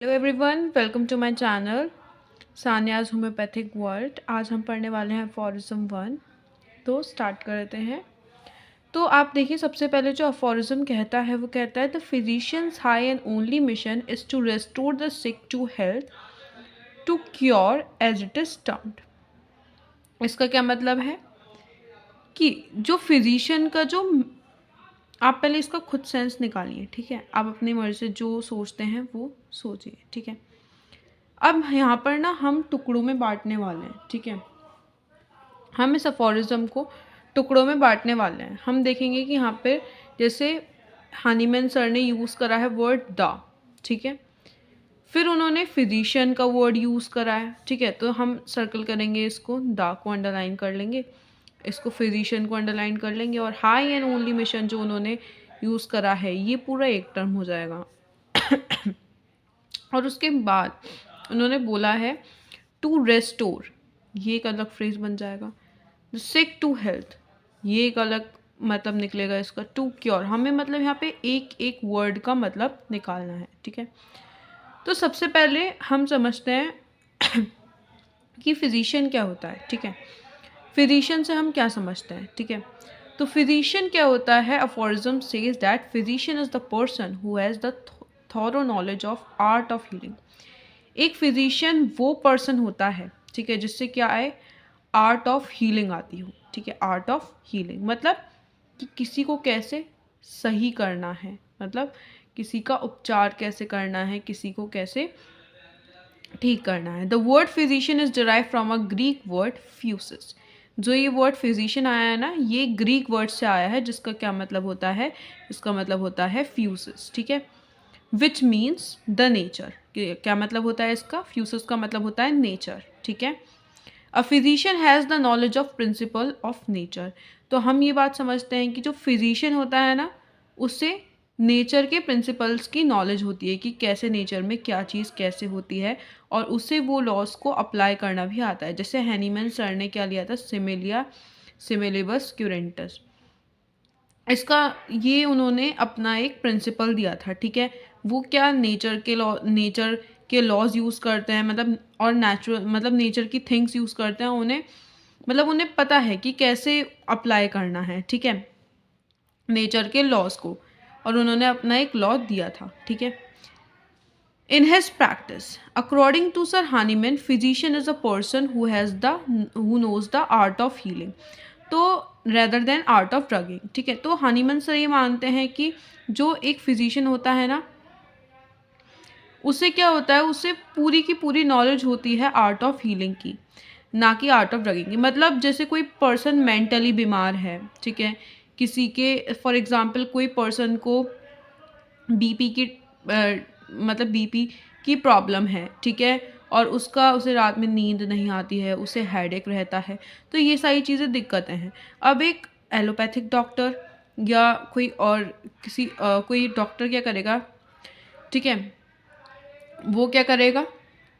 Hello everyone, welcome to my channel Sanya's homoeopathic world. आज हम पढ़ने वाले हैं अफोरिज्म 1। तो स्टार्ट करते हैं। तो आप देखिए, सबसे पहले जो अफोरिज्म कहता है वो कहता है the physicians high and only mission is to restore the sick to health, to cure as it is termed. इसका क्या मतलब है कि जो फिजिशियन का जो, आप पहले इसका खुद सेंस निकालिए, ठीक है। आप अपनी मर्जी से जो सोचते हैं वो सोचिए, ठीक है। अब यहाँ पर ना हम टुकड़ों में बांटने वाले हैं, ठीक है। हम इस अफोरिज्म को टुकड़ों में बांटने वाले हैं। हम देखेंगे कि यहाँ पे जैसे हनीमैन सर ने यूज़ करा है वर्ड द, ठीक है। फिर उन्होंने फिजिशियन का वर्ड यूज़ करा है, ठीक है। तो हम सर्कल करेंगे, इसको द को अंडरलाइन कर लेंगे, इसको फिजिशियन को अंडरलाइन कर लेंगे, और हाई एंड ओनली मिशन जो उन्होंने यूज़ करा है ये पूरा एक टर्म हो जाएगा। और उसके बाद उन्होंने बोला है टू रेस्टोर, ये एक अलग फ्रेज बन जाएगा। सिक टू हेल्थ, ये एक अलग मतलब निकलेगा इसका। टू क्योर, हमें मतलब यहाँ पे एक एक वर्ड का मतलब निकालना है, ठीक है। तो सबसे पहले हम समझते हैं कि फिजिशियन क्या होता है, ठीक है। फिजिशियन से हम क्या समझते हैं, ठीक है। तो फिजिशियन क्या होता है, aphorism says that physician is the person who has the thorough knowledge of art of healing. एक फिजिशियन वो पर्सन होता है, ठीक है, जिससे क्या आए, आर्ट ऑफ हीलिंग आती हो, ठीक है। आर्ट ऑफ हीलिंग मतलब कि किसी को कैसे सही करना है, मतलब किसी का उपचार कैसे करना है, किसी को कैसे ठीक करना है। The word physician is derive from a Greek word physis. जो ये वर्ड फिजिशियन आया है ना, ये ग्रीक वर्ड से आया है, जिसका क्या मतलब होता है, इसका मतलब होता है फ्यूसिस, ठीक है। Which means the nature. क्या मतलब होता है इसका, फ्यूसिस का मतलब होता है नेचर, ठीक है। A physician has the knowledge of principle of nature. तो हम ये बात समझते हैं कि जो फिजिशियन होता है ना, उससे नेचर के प्रिंसिपल्स की नॉलेज होती है कि कैसे नेचर में क्या चीज़ कैसे होती है, और उससे वो लॉस को अप्लाई करना भी आता है। जैसे हैनीमैन सर ने क्या लिया था, सिमिलिया सिमिलिबस क्यूरेंटस, इसका ये उन्होंने अपना एक प्रिंसिपल दिया था, ठीक है। वो क्या, नेचर के लॉज यूज़ करते हैं, मतलब और नेचुरल मतलब नेचर की थिंग्स यूज़ करते हैं, उन्हें मतलब उन्हें पता है कि कैसे अप्लाई करना है, ठीक है, नेचर के लॉज को। और उन्होंने अपना एक लॉ दिया था, ठीक है। In his practice, according to Sir Hahnemann, physician is a person who knows the art of healing, तो rather than art of drugging, ठीक है। तो हनीमन सर ये मानते हैं कि जो एक फिजिशियन होता है ना, उसे क्या होता है, उसे पूरी की पूरी नॉलेज होती है आर्ट ऑफ हीलिंग की, ना कि आर्ट ऑफ ड्रगिंग की। मतलब जैसे कोई पर्सन मेंटली बीमार है, ठीक है, किसी के फॉर एग्जांपल कोई पर्सन को बीपी की मतलब बीपी की प्रॉब्लम है, ठीक है, और उसे रात में नींद नहीं आती है, उसे हेडेक रहता है, तो ये सारी चीज़ें दिक्कतें हैं। अब एक एलोपैथिक डॉक्टर या कोई और कोई डॉक्टर क्या करेगा, ठीक है, वो क्या करेगा,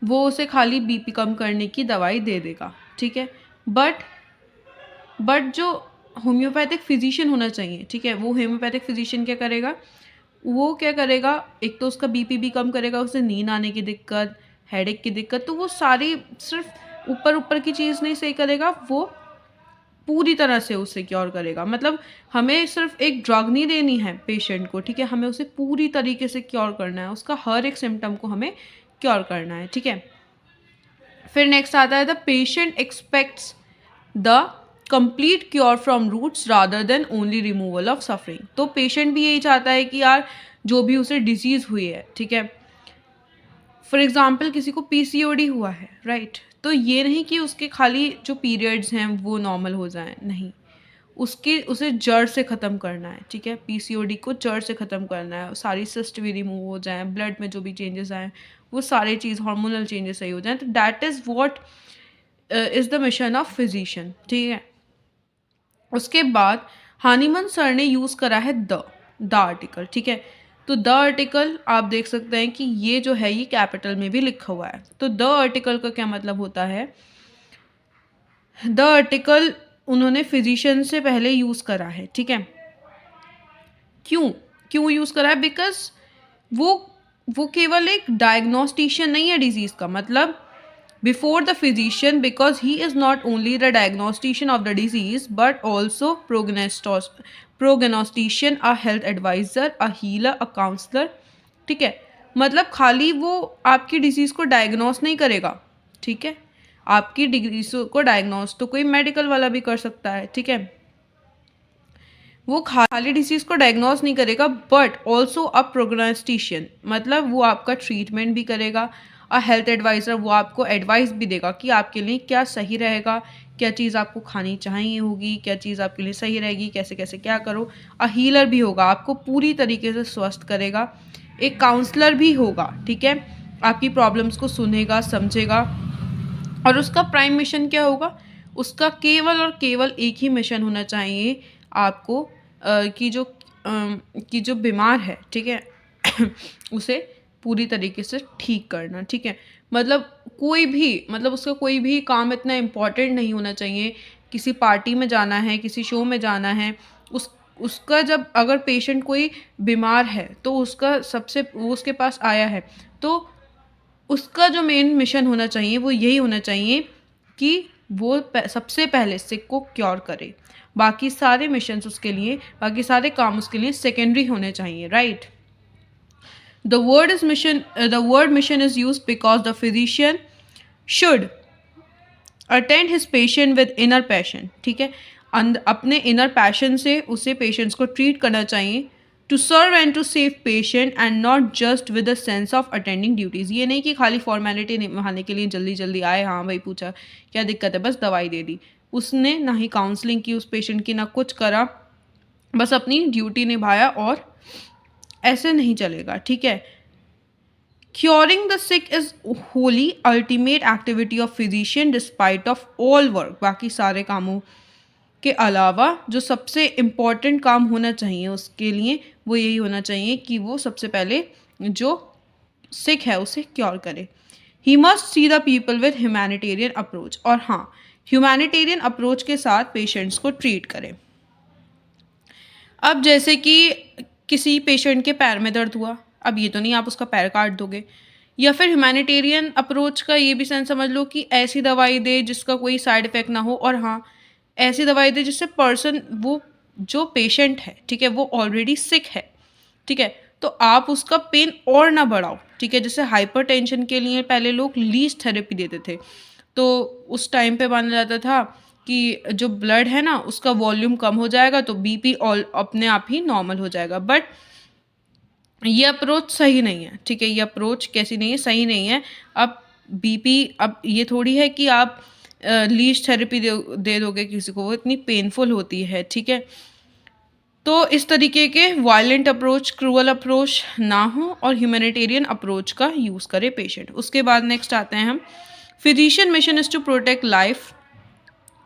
वो उसे खाली बीपी कम करने की दवाई दे देगा, ठीक है। बट जो होम्योपैथिक फिजिशियन होना चाहिए, ठीक है, वो होम्योपैथिक फिजिशियन क्या करेगा, वो क्या करेगा, एक तो उसका बीपी भी कम करेगा, उसे नींद आने की दिक्कत, हेडेक की दिक्कत, तो वो सारी सिर्फ ऊपर ऊपर की चीज़ नहीं सही करेगा, वो पूरी तरह से उसे क्योर करेगा। मतलब हमें सिर्फ एक ड्रग नहीं देनी है पेशेंट को, ठीक है, हमें उसे पूरी तरीके से क्योर करना है, उसका हर एक सिम्टम को हमें क्योर करना है, ठीक है। फिर नेक्स्ट आता है the patient expects the complete cure from roots rather than only removal of suffering. तो पेशेंट भी यही चाहता है कि यार जो भी उसे डिजीज़ हुई है, ठीक है, फॉर एग्जाम्पल किसी को पीसीओडी हुआ है, राइट, तो ये नहीं कि उसके खाली जो पीरियड्स हैं वो नॉर्मल हो जाएं, नहीं, उसे जड़ से ख़त्म करना है, ठीक है। पीसीओडी को जड़ से ख़त्म करना है, सारी सिस्ट भी रिमूव हो जाएं, ब्लड में जो भी चेंजेस आए वो सारे चीज़, हार्मोनल चेंजेस सही हो जाएं। तो that is what is the mission of physician, ठीक है। उसके बाद हानीमन सर ने यूज़ करा है द आर्टिकल, ठीक है। तो द आर्टिकल आप देख सकते हैं कि ये जो है ये कैपिटल में भी लिखा हुआ है। तो द आर्टिकल का क्या मतलब होता है, द आर्टिकल उन्होंने फिजिशियन से पहले यूज़ करा है, ठीक है। क्यों यूज़ करा है, बिकॉज वो वो केवल एक डायग्नोस्टिशियन नहीं है डिजीज़ का, मतलब before the physician, because he is not only the diagnostician of the disease but also prognostician, a health advisor, a healer, a counselor। ठीक है, मतलब खाली वो आपकी डिजीज़ को डायग्नोस नहीं करेगा, ठीक है, आपकी डिजीज़ को डायग्नोस तो कोई मेडिकल वाला भी कर सकता है, ठीक है, वो खाली डिसीज़ को डायग्नोस नहीं करेगा बट ऑल्सो अ प्रोग्नोस्टिशियन, मतलब वो आपका ट्रीटमेंट भी करेगा। अ हेल्थ एडवाइज़र, वो आपको एडवाइस भी देगा कि आपके लिए क्या सही रहेगा, क्या चीज़ आपको खानी चाहिए होगी, क्या चीज़ आपके लिए सही रहेगी, कैसे कैसे क्या करो। अ हीलर भी होगा, आपको पूरी तरीके से स्वस्थ करेगा। एक काउंसलर भी होगा, ठीक है, आपकी प्रॉब्लम्स को सुनेगा, समझेगा। और उसका प्राइम मिशन क्या होगा, उसका केवल और केवल एक ही मिशन होना चाहिए आपको, कि जो बीमार है, ठीक है उसे पूरी तरीके से ठीक करना, ठीक है। मतलब कोई भी, मतलब उसका कोई भी काम इतना इम्पोर्टेंट नहीं होना चाहिए। किसी पार्टी में जाना है, किसी शो में जाना है, उसका जब अगर पेशेंट कोई बीमार है तो उसका वो उसके पास आया है तो उसका जो मेन मिशन होना चाहिए वो यही होना चाहिए कि वो सबसे पहले सिक को क्योर करे। बाकी सारे मिशंस उसके लिए, बाकी सारे काम उसके लिए सेकेंडरी होने चाहिए, right. The word mission is used because the physician should attend his patient with inner passion, ठीक है, अपने इनर पैशन से उसे पेशेंट्स को ट्रीट करना चाहिए। To serve and to save patient and not just with the sense of attending duties, ये नहीं कि खाली फॉर्मेलिटी निभाने के लिए जल्दी जल्दी आए, हाँ भाई पूछा क्या दिक्कत है, बस दवाई दे दी। उसने ना ही काउंसलिंग की उस पेशेंट की, ना कुछ करा, बस अपनी ड्यूटी निभाया, और ऐसे नहीं चलेगा, ठीक है। Curing the sick is Holi ultimate activity of physician despite of all work, बाकी सारे कामों के अलावा जो सबसे इम्पॉर्टेंट काम होना चाहिए उसके लिए वो यही होना चाहिए कि वो सबसे पहले जो सिक है उसे क्योर करे। He must see the people with humanitarian approach, और हाँ, ह्यूमैनिटेरियन अप्रोच के साथ पेशेंट्स को ट्रीट करें। अब जैसे कि किसी पेशेंट के पैर में दर्द हुआ, अब ये तो नहीं आप उसका पैर काट दोगे, या फिर ह्यूमैनिटेरियन अप्रोच का ये भी सेंस समझ लो कि ऐसी दवाई दे जिसका कोई साइड इफ़ेक्ट ना हो, और हाँ, ऐसी दवाई दे जिससे पर्सन, वो जो पेशेंट है, ठीक है, वो ऑलरेडी सिक है, ठीक है, तो आप उसका पेन और ना बढ़ाओ, ठीक है। जैसे हाइपरटेंशन के लिए पहले लोग लीच थेरेपी देते थे, तो उस टाइम पे माना जाता था कि जो ब्लड है ना उसका वॉल्यूम कम हो जाएगा तो बीपी अपने आप ही नॉर्मल हो जाएगा, बट ये अप्रोच सही नहीं है, ठीक है। ये अप्रोच कैसी नहीं है, सही नहीं है। अब बीपी, अब ये थोड़ी है कि आप लीच थेरेपी दे दोगे किसी को, वो इतनी पेनफुल होती है, ठीक है। तो इस तरीके के वायलेंट अप्रोच, क्रूअल अप्रोच ना हो, और ह्यूमैनिटेरियन अप्रोच का यूज़ करे पेशेंट। उसके बाद नेक्स्ट आते हैं हम, physician mission is to protect life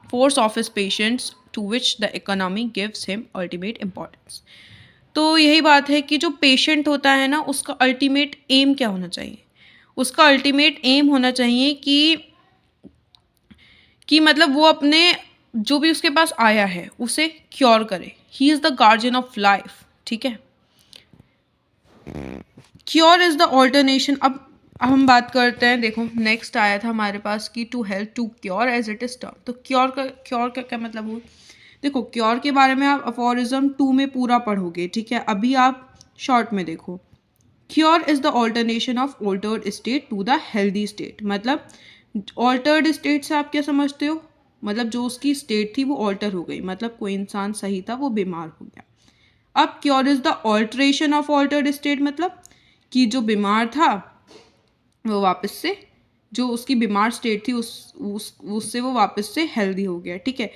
force of his patients to which the economy gives him ultimate importance. तो यही बात है कि जो पेशेंट होता है ना उसका अल्टीमेट एम क्या होना चाहिए, उसका अल्टीमेट एम होना चाहिए कि मतलब वो अपने जो भी उसके पास आया है उसे क्योर करे। He is the guardian of life, ठीक है। Cure is the alternation. अब हम बात करते हैं, देखो नेक्स्ट आया था हमारे पास कि to help to cure as it is term. तो क्योर का क्या मतलब हो, देखो क्योर के बारे में आप अफोरिज्म 2 में पूरा पढ़ोगे, ठीक है। अभी आप शॉर्ट में देखो, cure is the alternation of altered state to the healthy state. मतलब ऑल्टर्ड स्टेट से आप क्या समझते हो, मतलब जो उसकी स्टेट थी वो ऑल्टर हो गई, मतलब कोई इंसान सही था वो बीमार हो गया। अब cure is the alteration of altered state, मतलब कि जो बीमार था वो वापस से, जो उसकी बीमार स्टेट थी उससे वो वापस से हेल्दी हो गया, ठीक है।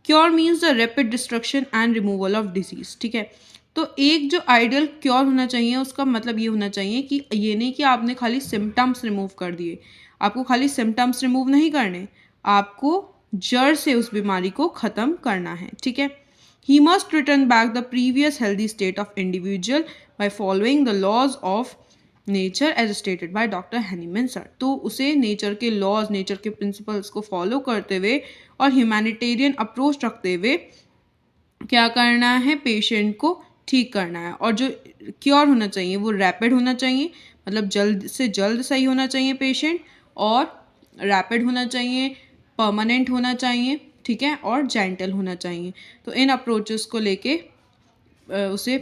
Cure means the rapid destruction and removal of disease, ठीक है। तो एक जो आइडियल क्योर होना चाहिए उसका मतलब ये होना चाहिए कि ये नहीं कि आपने खाली सिम्टम्स रिमूव कर दिए, आपको खाली सिम्टम्स रिमूव नहीं करने, आपको जड़ से उस बीमारी को ख़त्म करना है, ठीक है। He must return back the previous healthy state of individual by following the laws of nature as stated by doctor Hahnemann sir. तो उसे नेचर के लॉज, नेचर के प्रिंसिपल्स को फॉलो करते हुए और ह्यूमैनिटेरियन अप्रोच रखते हुए क्या करना है, पेशेंट को ठीक करना है। और जो क्योर होना चाहिए वो रैपिड होना चाहिए, मतलब जल्द से जल्द सही होना चाहिए पेशेंट, और रैपिड होना चाहिए, परमानेंट होना चाहिए, ठीक है, और जेंटल होना चाहिए। तो इन अप्रोचेस को लेके उसे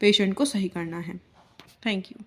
पेशेंट को सही करना है। Thank you.